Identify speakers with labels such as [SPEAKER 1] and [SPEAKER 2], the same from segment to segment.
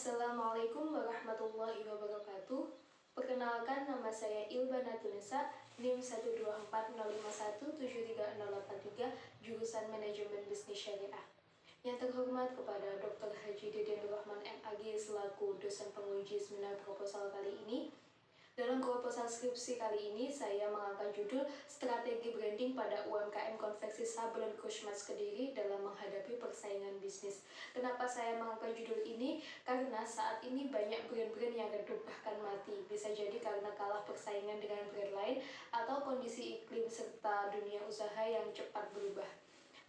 [SPEAKER 1] Assalamualaikum warahmatullahi wabarakatuh. Perkenalkan, nama saya Ilba Natunesa, NIM 12405173083, jurusan Manajemen Bisnis Syariah. Yang terhormat kepada Dr. Haji Deden Rahman MAG selaku dosen penguji seminar proposal kali ini. Dalam proposal skripsi kali ini, saya mengangkat judul Strategi Branding pada UMKM Konveksi Sablon Krushmatz Kediri dalam menghadapi persaingan bisnis. Kenapa saya mengangkat judul ini? Karena saat ini banyak brand-brand yang redup bahkan mati. Bisa jadi karena kalah persaingan dengan brand lain atau kondisi iklim serta dunia usaha yang cepat berubah.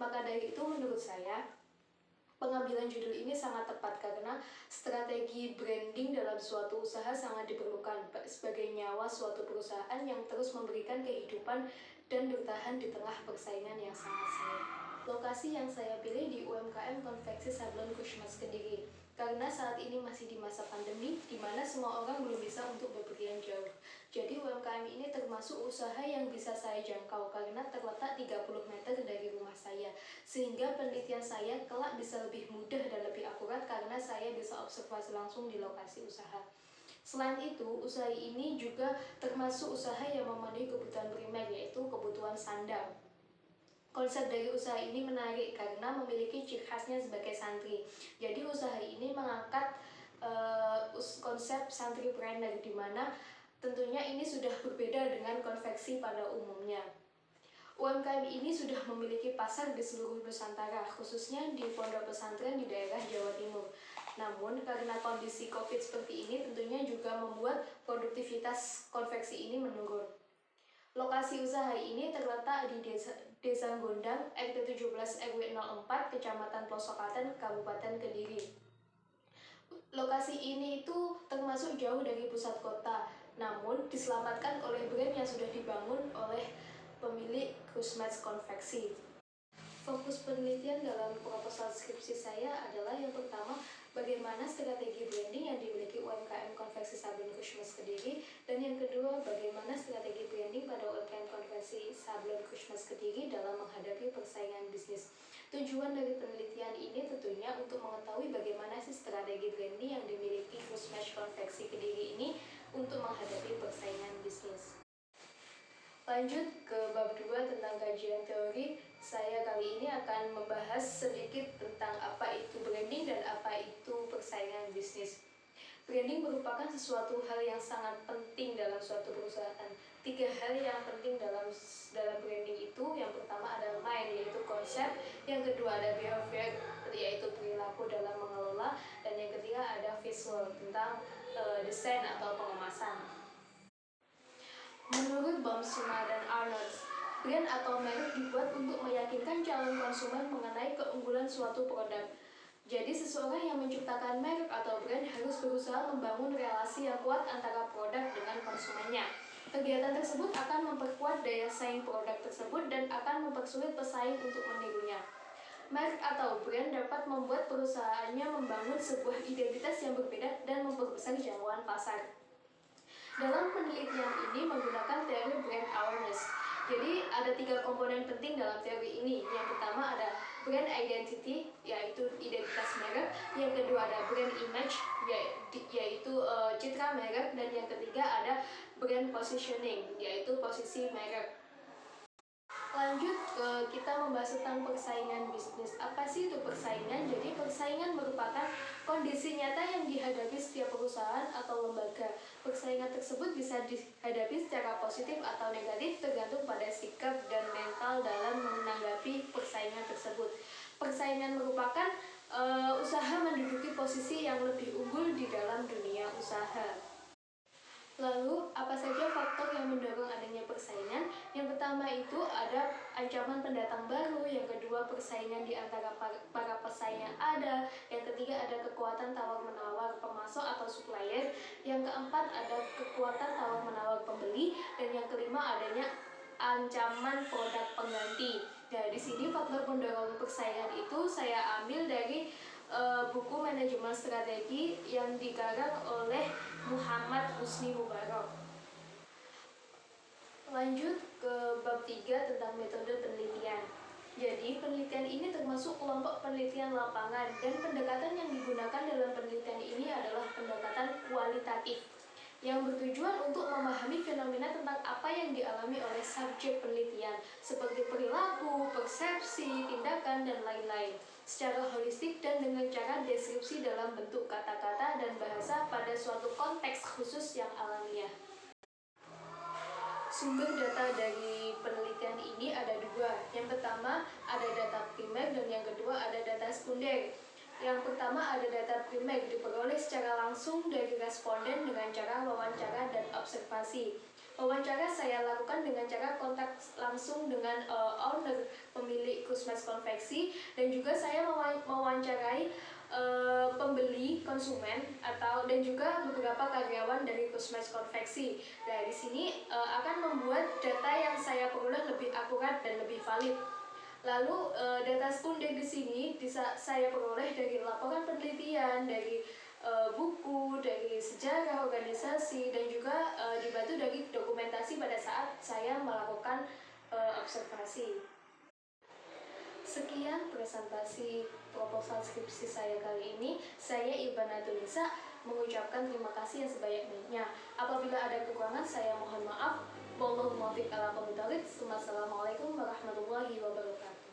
[SPEAKER 1] Maka dari itu menurut saya, pengambilan judul ini sangat tepat karena strategi branding dalam suatu usaha sangat diperlukan sebagai nyawa suatu perusahaan yang terus memberikan kehidupan dan bertahan di tengah persaingan yang sangat sengit. Lokasi yang saya pilih di UMKM Konveksi Sablon Krushmatz Kediri karena saat ini masih di masa pandemi di mana semua orang belum bisa untuk bepergian jauh. Jadi UMKM ini termasuk usaha yang bisa saya jangkau karena terletak 30 meter dari rumah saya, sehingga penelitian saya kelak bisa lebih mudah dan lebih akurat karena saya bisa observasi langsung di lokasi usaha. Selain itu, usaha ini juga termasuk usaha yang memenuhi kebutuhan primer, yaitu kebutuhan sandang. Konsep dari usaha ini menarik karena memiliki ciri khasnya sebagai santri. Jadi usaha ini mengangkat konsep santripreneur, di mana tentunya ini sudah berbeda dengan konveksi pada umumnya. UMKM ini sudah memiliki pasar di seluruh Nusantara, khususnya di pondok pesantren di daerah Jawa Timur. Namun, karena kondisi COVID seperti ini, tentunya juga membuat produktivitas konveksi ini menurun. Lokasi usaha ini terletak di Desa Gondang, RT 17 RW 04, Kecamatan Plosokaten, Kabupaten Kediri. Lokasi ini itu termasuk jauh dari pusat kota, namun diselamatkan oleh brand yang sudah dibangun oleh pemilik Krushmatz Konveksi. Fokus penelitian dalam proposal skripsi saya adalah yang pertama, bagaimana strategi branding yang dimiliki UMKM Konveksi Sablon Krushmatz Kediri, dan yang kedua, bagaimana strategi branding pada UMKM Konveksi Sablon Krushmatz Kediri dalam menghadapi persaingan bisnis. Tujuan dari penelitian ini tentunya untuk mengetahui bagaimana sih strategi branding yang dimiliki Krushmatz Konveksi Kediri ini untuk menghadapi persaingan bisnis. Lanjut ke bab 2 tentang kajian teori, saya kali ini akan membahas sedikit tentang apa itu branding dan apa itu persaingan bisnis. Branding merupakan sesuatu hal yang sangat penting dalam suatu perusahaan. 3 hal yang penting dalam branding itu, yang pertama adalah mind, yaitu konsep, yang kedua ada behavior, yaitu perilaku dalam mengelola, dan yang ketiga ada visual, tentang desain atau pengemasan. Menurut Baumschuma dan Arnold, brand atau merek dibuat untuk meyakinkan calon konsumen mengenai keunggulan suatu produk. Jadi seseorang yang menciptakan merek atau brand harus berusaha membangun relasi yang kuat antara produk dengan konsumennya. Kegiatan tersebut akan memperkuat daya saing produk tersebut dan akan mempersulit pesaing untuk menirunya. Merek atau brand dapat membuat perusahaannya membangun sebuah identitas yang berbeda dan memperbesar jangkauan pasar. Dalam penelitian ini menggunakan teori brand awareness. Jadi ada 3 komponen penting dalam teori ini. Yang pertama ada brand identity, yaitu identitas merek. Yang kedua ada brand image, yaitu citra merek. Dan yang ketiga ada brand positioning, yaitu posisi merek. Lanjut kita membahas tentang persaingan bisnis. Apa sih itu persaingan? Jadi persaingan merupakan kondisi nyata yang dihadapi setiap perusahaan atau lembaga. Persaingan tersebut bisa dihadapi secara positif atau negatif tergantung pada sikap dan mental dalam menanggapi persaingan tersebut. Persaingan merupakan usaha menduduki posisi yang lebih unggul di dalam dunia usaha. Lalu, apa saja faktor yang mendorong adanya persaingan? Yang pertama itu ada ancaman pendatang baru, yang kedua persaingan di antara para pesaing yang ada, yang ketiga ada kekuatan tawar-menawar pemasok atau supplier, yang keempat ada kekuatan tawar-menawar pembeli, dan yang kelima adanya ancaman produk pengganti. Nah, di sini faktor pendorong persaingan itu saya ambil dari buku manajemen strategi yang dikarang oleh Muhammad Husni Mubarak. Lanjut ke bab 3 tentang metode penelitian. Jadi, penelitian ini termasuk kelompok penelitian lapangan, dan pendekatan yang digunakan dalam penelitian ini adalah kualitatif yang bertujuan untuk memahami fenomena tentang apa yang dialami oleh subjek penelitian, seperti perilaku, persepsi, tindakan, dan lain-lain, secara holistik dan dengan cara deskripsi dalam bentuk kata-kata dan bahasa pada suatu konteks khusus yang alamiah. Sumber data dari penelitian ini ada dua. Yang pertama ada data primer dan yang kedua ada data sekunder. Yang pertama ada data primer diperoleh secara langsung dari responden dengan cara wawancara dan observasi. Wawancara saya lakukan dengan cara kontak langsung dengan owner pemilik Kusmes Konveksi, dan juga saya mewawancarai pembeli konsumen dan juga beberapa karyawan dari Kusmes Konveksi. Nah, di sini akan membuat data yang saya peroleh lebih akurat dan lebih valid. Lalu data sekunder di sini bisa saya peroleh dari laporan penelitian, dari buku, dari sejarah organisasi, dan juga dibantu dari dokumentasi pada saat saya melakukan observasi. Sekian presentasi proposal skripsi saya kali ini. Saya Ibana Tunisa mengucapkan terima kasih yang sebanyak-banyaknya. Apabila ada kekurangan, saya mohon maaf. Wallahu muwaffiq ala aqwamit thoriq. Wassalamualaikum warahmatullahi wabarakatuh.